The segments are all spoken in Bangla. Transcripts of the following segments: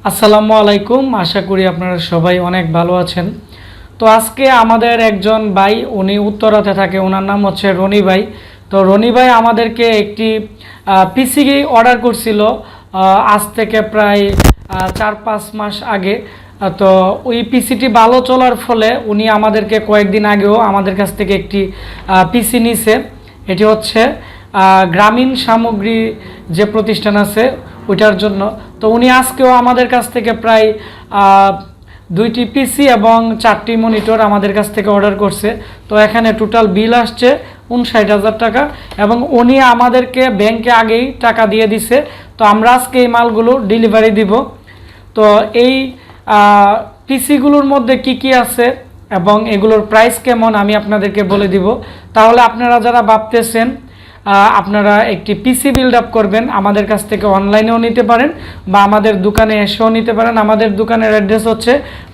আসসালামু আলাইকুম। আশা করি আপনারা সবাই অনেক ভালো আছেন। তো আজকে আমাদের একজন ভাই, উনি উত্তরাতে থাকে, ওনার নাম হচ্ছে রনি ভাই। তো রনি ভাই আমাদেরকে একটি পিসি অর্ডার করছিল আজ থেকে প্রায় 4-5 মাস আগে। তো ওই পিসিটি ভালো চলার ফলে উনি আমাদেরকে কয়েকদিন আগেও আমাদের কাছ থেকে একটি পিসি নিছে। এটি হচ্ছে গ্রামীণ সামগ্রী যে প্রতিষ্ঠান আছে ওইটার জন্য। তো উনি আজকেও আমাদের কাছ থেকে প্রায় 2টি পিসি এবং 4টি মনিটর আমাদের কাছ থেকে অর্ডার করছে। তো এখানে টোটাল বিল আসছে 59,000 টাকা এবং উনি আমাদেরকে ব্যাংকে আগেই টাকা দিয়ে দিছে। তো আমরা আজকে এই মালগুলো ডেলিভারি দিব। তো এই পিসিগুলোর মধ্যে কি কি আছে এবং এগুলোর প্রাইস কেমন আমি আপনাদেরকে বলে দিব। তাহলে আপনারা যারা ভাবতেছেন আপনারা একটি পিসি বিল্ড আপ করবেন, আমাদের কাছ থেকে অনলাইনেও নিতে পারেন বা আমাদের দোকানে এসেও নিতে পারেন। আমাদের দোকানের অ্যাড্রেস হচ্ছে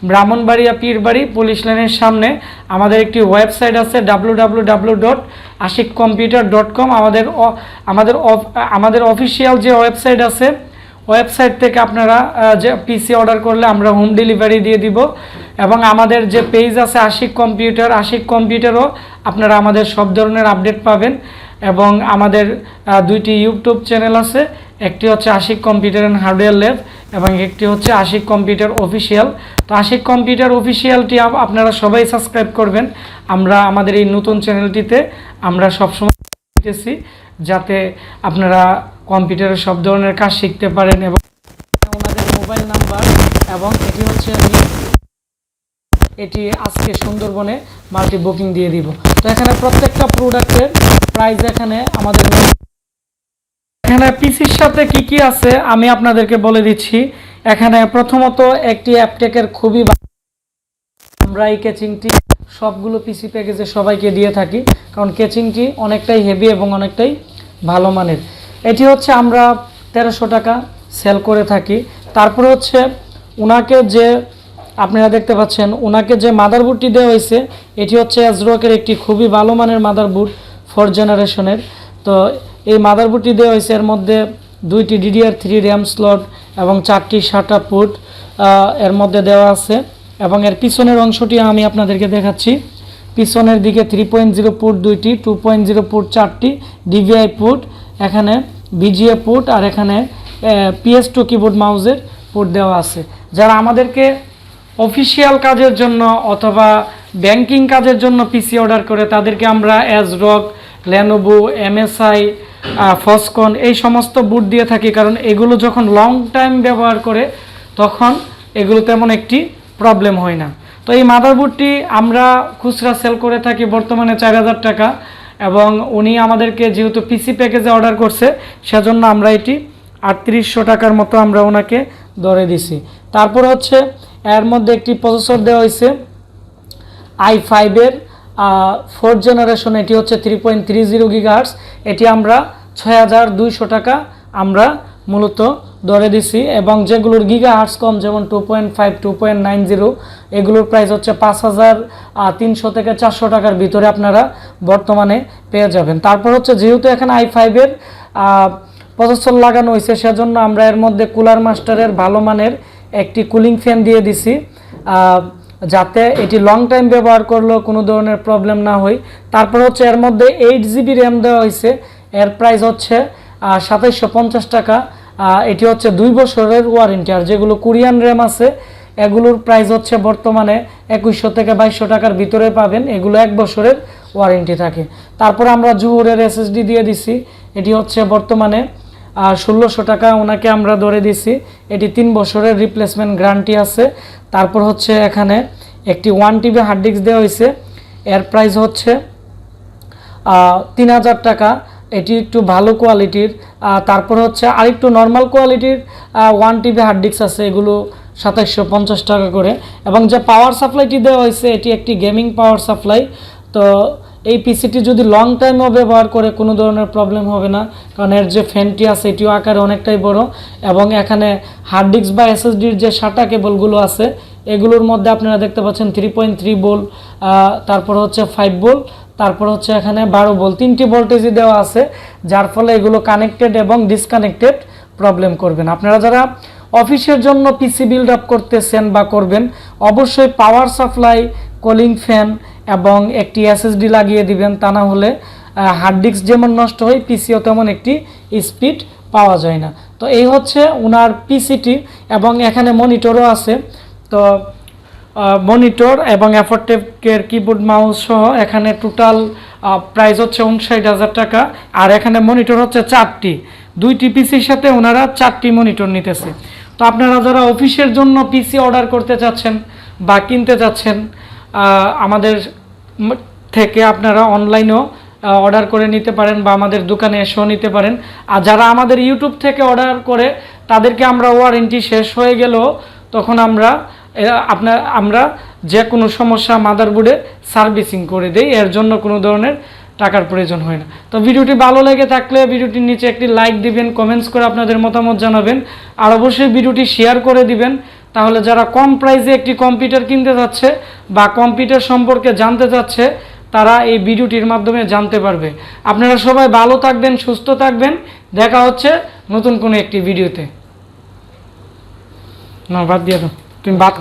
ব্রাহ্মণবাড়িয়া পীরবাড়ি পুলিশ লাইনের সামনে। আমাদের একটি ওয়েবসাইট আছে www.ashikcomputer.com। আমাদের অফিসিয়াল যে ওয়েবসাইট আছে, ওয়েবসাইট থেকে আপনারা যে পিসি অর্ডার করলে আমরা হোম ডেলিভারি দিয়ে দিব। এবং আমাদের যে পেজ আছে আশিক কম্পিউটারও আপনারা আমাদের সব ধরনের আপডেট পাবেন। এবং আমাদের 2টি ইউটিউব চ্যানেল আছে, একটি হচ্ছে Ashik computer and hardware lab এবং একটি হচ্ছে আশিক কম্পিউটার অফিসিয়াল। তো আশিক কম্পিউটার অফিসিয়ালটি আপনারা সবাই সাবস্ক্রাইব করবেন। আমরা আমাদের এই নতুন চ্যানেলটিতে আমরা সবসময় দিতেছি যাতে আপনারা কম্পিউটারের সব ধরনের কাজ শিখতে পারেন। এবং ওনাদের মোবাইল নাম্বার এবং এটি আজকে সুন্দরবনে মাল্টি বুকিং দিয়ে দিব। তো এখানে প্রত্যেকটা প্রোডাক্টের প্রাইস এখানে পিসির সাথে কি কি আছে আমি আপনাদেরকে বলে দিচ্ছি। এখানে প্রথমত একটি অ্যাপটেকের খুবই আমরা এই কেচিংটি সবগুলো পিসি প্যাকেজে সবাইকে দিয়ে থাকি, কারণ কেচিংটি অনেকটাই হেভি এবং অনেকটাই ভালো মানের। এটি হচ্ছে আমরা 1300 টাকা সেল করে থাকি। তারপরে হচ্ছে ওনাকে যে আপনারা দেখতে পাচ্ছেন ওনাকে যে মাদারবোর্ডটি দেওয়া হয়েছে এটি হচ্ছে অ্যাজরকের একটি খুবই ভালো মানের মাদারবোর্ড 4th জেনারেশনের। তো এই মাদারবোর্ডটি দেওয়া হয়েছে, এর মধ্যে 2টি DDR3 র্যাম স্লট এবং 4টি SATA পোর্ট এর মধ্যে দেওয়া আছে। এবং এর পিছনের অংশটি আমি আপনাদেরকে দেখাচ্ছি। পিছনের দিকে 3.0 পোর্ট 2টি, 2.0 পোর্ট 4টি, DVI পোর্ট, এখানে VGA পোর্ট আর এখানে PS2 কিবোর্ড মাউসের পোর্ট দেওয়া আছে। যারা আমাদেরকে অফিসিয়াল কাজের জন্য অথবা ব্যাংকিং কাজের জন্য পিসি অর্ডার করে তাদেরকে আমরা অ্যাজরক, লেনোভো, MSI, ফসকন এই সমস্ত বুট দিয়ে থাকি, কারণ এগুলো যখন লং টাইম ব্যবহার করে তখন এগুলো তেমন একটি প্রবলেম হয় না। তো এই মাদারবোর্ডটি আমরা খুচরা সেল করে থাকি বর্তমানে 4,000 টাকা এবং উনি আমাদেরকে যেহেতু পিসি প্যাকেজে অর্ডার করছে সেজন্য আমরা এটি 3800 টাকার মতো আমরা ওনাকে ধরে দিছি। তারপর হচ্ছে এর মধ্যে একটি প্রসেসর দেওয়া হয়েছে i5-এর 4th জেনারেশন। এটি হচ্ছে 3.30 GHz। এটি আমরা 6,200 টাকা আমরা মূলত ধরে দিছি। এবং যেগুলোর গিগাহার্টস কম যেমন 2.5, 2.90 এগুলোর প্রাইস হচ্ছে 5,300 থেকে 400 টাকার ভিতরে আপনারা বর্তমানে পেয়ে যাবেন। তারপর হচ্ছে যেহেতু এখানে i5-এর প্রসেসর লাগানো হয়েছে সেজন্য আমরা এর মধ্যে কুলার মাস্টারের ভালো মানের একটি কুলিং ফ্যান দিয়ে দিছি যাতে এটি লং টাইম ব্যবহার করলেও কোনো ধরনের প্রবলেম না হয়। তারপর হচ্ছে এর মধ্যে 8GB র্যাম দেওয়া হয়েছে, এর প্রাইস হচ্ছে 2,750 টাকা। এটি হচ্ছে 2 বছরের ওয়ারেন্টি। আর যেগুলো কোরিয়ান র্যাম আছে এগুলোর প্রাইস হচ্ছে বর্তমানে 2,100 থেকে 2,200 টাকার ভিতরে পাবেন, এগুলো 1 বছরের ওয়ারেন্টি থাকে। তারপর আমরা জুহুরের SSD দিয়ে দিছি, এটি হচ্ছে বর্তমানে 1,600 টাকা ওনাকে আমরা ধরে দিছি। এটি 3 বছরের রিপ্লেসমেন্ট গ্যারান্টি আছে। তারপর হচ্ছে এখানে একটি 1TB হার্ড ডিস্ক দেওয়া হয়েছে, এর প্রাইস হচ্ছে 3,000 টাকা। এটি একটু ভালো কোয়ালিটির। তারপর হচ্ছে আরেকটু নর্মাল কোয়ালিটির 1TB হার্ড ডিস্ক আছে, এগুলো 2,750 টাকা করে। এবং যে পাওয়ার সাপ্লাইটি দেওয়া হয়েছে এটি একটি গেমিং পাওয়ার সাপ্লাই। তো এই পিসিটি যদি লং টাইমও ব্যবহার করে কোনো ধরনের প্রবলেম হবে না, কারণ এর যে ফ্যানটি আছে এটিও আকারে অনেকটাই বড়। এবং এখানে হার্ড ডিস্ক বা SSDর যে SATA কেবলগুলো আছে এগুলোর মধ্যে আপনারা দেখতে পাচ্ছেন 3.3 ভোল্ট, তারপর হচ্ছে 5 ভোল্ট, তারপর হচ্ছে এখানে 12 ভোল্ট, 3টি ভোল্টেজই দেওয়া আছে, যার ফলে এগুলো কানেক্টেড এবং ডিসকানেক্টেড প্রবলেম করবেন। আপনারা যারা অফিসের জন্য পিসি বিল্ড আপ করতেছেন বা করবেন, অবশ্যই পাওয়ার সাপ্লাই, কুলিং ফ্যান এবং একটি এসএসডি লাগিয়ে দিবেন। তা না হলে হার্ড ডিস্ক যেমন নষ্ট হয়, পিসিও তেমন একটি স্পিড পাওয়া যায় না। তো এই হচ্ছে ওনার পিসিটি, এবং এখানে মনিটরও আছে। তো মনিটর এবং অ্যাফোর্ডটেকের কিবোর্ড মাউস সহ এখানে টোটাল প্রাইস হচ্ছে 59,000 টাকা। আর এখানে মনিটর হচ্ছে 4টি, 2টি পিসির সাথে ওনারা 4টি মনিটর নিতেছে। তো আপনারা যারা অফিসের জন্য পিসি অর্ডার করতে চাচ্ছেন বা কিনতে চাচ্ছেন, আমাদের থেকে আপনারা অনলাইনেও অর্ডার করে নিতে পারেন বা আমাদের দোকানে এসেও নিতে পারেন। আর যারা আমাদের ইউটিউব থেকে অর্ডার করে তাদেরকে আমরা ওয়ারেন্টি শেষ হয়ে গেলেও তখন আমরা যে কোনো সমস্যা মাদারবোর্ডে সার্ভিসিং করে দেই, এর জন্য কোনো ধরনের টাকার প্রয়োজন হয় না। তো ভিডিওটি ভালো লেগে থাকলে ভিডিওটির নিচে একটি লাইক দিবেন, কমেন্টস করে আপনাদের মতামত জানাবেন, আর অবশ্যই ভিডিওটি শেয়ার করে দিবেন। তাহলে যারা কম প্রাইসে একটি কম্পিউটার কিনতে যাচ্ছে বা কম্পিউটার সম্পর্কে জানতে চাচ্ছে, তারা এই ভিডিওটির মাধ্যমে জানতে পারবে। আপনারা সবাই ভালো থাকবেন, সুস্থ থাকবেন। দেখা হচ্ছে নতুন কোনো একটি ভিডিওতে। না, বাদ দিয়ে দাও, তুমি ভাত